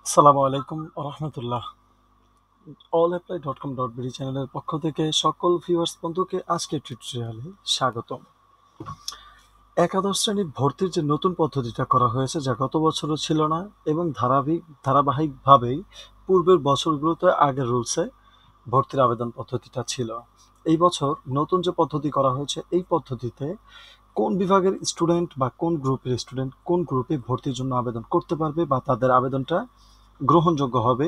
আসসালামু আলাইকুম রহমতুল্লাহ। allapply.com.bd চ্যানেলের পক্ষ থেকে সকল ভিউয়ার্স বন্ধুকে আজকের টিউটোরিয়ালে স্বাগতম। একাদশ শ্রেণীর ভর্তির যে নতুন পদ্ধতিটা করা হয়েছে, যা গত বছরও ছিল না এবং ধারাবাহিকভাবেই পূর্বের বছরগুলোতে আগের রুলসে ভর্তির আবেদন পদ্ধতিটা ছিল। এই বছর নতুন যে পদ্ধতি করা হয়েছে, এই পদ্ধতিতে কোন বিভাগের স্টুডেন্ট বা কোন গ্রুপের স্টুডেন্ট কোন গ্রুপে ভর্তির জন্য আবেদন করতে পারবে বা তাদের আবেদনটা গ্রহণযোগ্য হবে,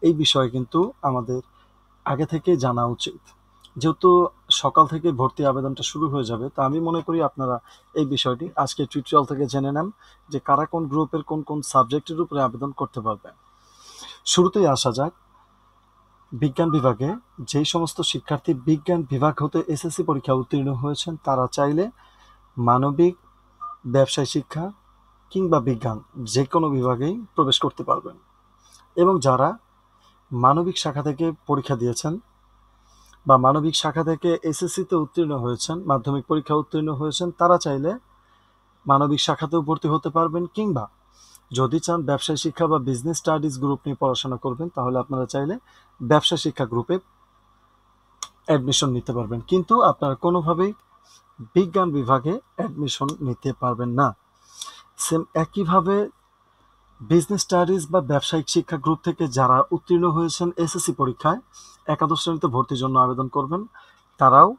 এই বিষয়ে কিন্তু আমাদের আগে থেকে জানা উচিত। যেহেতু সকাল থেকে ভর্তি আবেদনটা শুরু হয়ে যাবে, তা আমি মনে করি আপনারা এই বিষয়টি আজকে টিউটোরিয়াল থেকে জেনে নেন যে কারা কোন গ্রুপের কোন কোন সাবজেক্টের উপরে আবেদন করতে পারবে। শুরুতেই আসা যাক বিজ্ঞান বিভাগে। যেই সমস্ত শিক্ষার্থী বিজ্ঞান বিভাগ হতে এসএসসি পরীক্ষা উত্তীর্ণ হয়েছেন, তারা চাইলে মানবিক, ব্যবসায় শিক্ষা কিংবা বিজ্ঞান যে কোনো বিভাগেই প্রবেশ করতে পারবেন। এবং যারা মানবিক শাখা থেকে পরীক্ষা দিয়েছেন বা মানবিক শাখা থেকে এসএসসিতে উত্তীর্ণ হয়েছেন, মাধ্যমিক পরীক্ষা উত্তীর্ণ হয়েছেন, তারা চাইলে মানবিক শাখাতেও ভর্তি হতে পারবেন। কিংবা যদি চান ব্যবসায় শিক্ষা বা বিজনেস স্টাডিজ গ্রুপ নিয়ে পড়াশোনা করবেন, তাহলে আপনারা চাইলে ব্যবসা শিক্ষা গ্রুপে অ্যাডমিশন নিতে পারবেন। কিন্তু আপনারা কোনোভাবেই বিজ্ঞান বিভাগে অ্যাডমিশন নিতে পারবেন না। সেম একইভাবে বিজনেস স্টাডিজ বা ব্যবসায়িক শিক্ষা গ্রুপ থেকে যারা উত্তীর্ণ হয়েছেন এসএসসি পরীক্ষায়, একাদশ শ্রেণীতে ভর্তির জন্য আবেদন করবেন, তারাও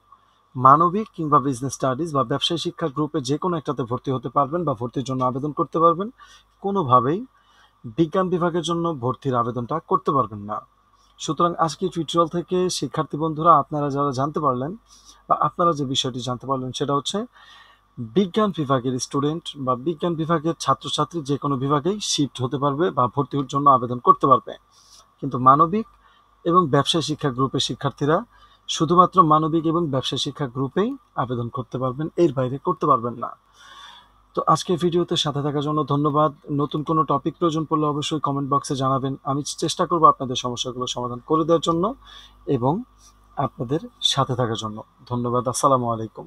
মানবিক কিংবা বিজনেস স্টাডিজ বা ব্যবসায় শিক্ষা গ্রুপে যে কোনো একটাতে ভর্তি হতে পারবেন বা ভর্তির জন্য আবেদন করতে পারবেন। কোনোভাবেই বিজ্ঞান বিভাগের জন্য ভর্তির আবেদনটা করতে পারবেন না। সুতরাং আজকে টিউটোরিয়াল থেকে শিক্ষার্থী বন্ধুরা, আপনারা যারা জানতে পারলেন বা আপনারা যে বিষয়টি জানতে পারলেন, সেটা হচ্ছে বিজ্ঞান বিভাগের স্টুডেন্ট বা বিজ্ঞান বিভাগের ছাত্রছাত্রী যে কোনো বিভাগেই শিফট হতে পারবে বা ভর্তির জন্য আবেদন করতে পারবে। কিন্তু মানবিক এবং ব্যবসায় শিক্ষা গ্রুপের শিক্ষার্থীরা শুধুমাত্র মানবিক এবং ব্যবসায় শিক্ষা গ্রুপেই আবেদন করতে পারবেন, এর বাইরে করতে পারবেন না। তো আজকের ভিডিওতে সাথে থাকার জন্য ধন্যবাদ। নতুন কোনো টপিক প্রয়োজন পড়লে অবশ্যই কমেন্ট বক্সে জানাবেন। আমি চেষ্টা করব আপনাদের সমস্যাগুলো সমাধান করে দেওয়ার জন্য এবং আপনাদের সাথে থাকার জন্য। ধন্যবাদ। আসসালামু আলাইকুম।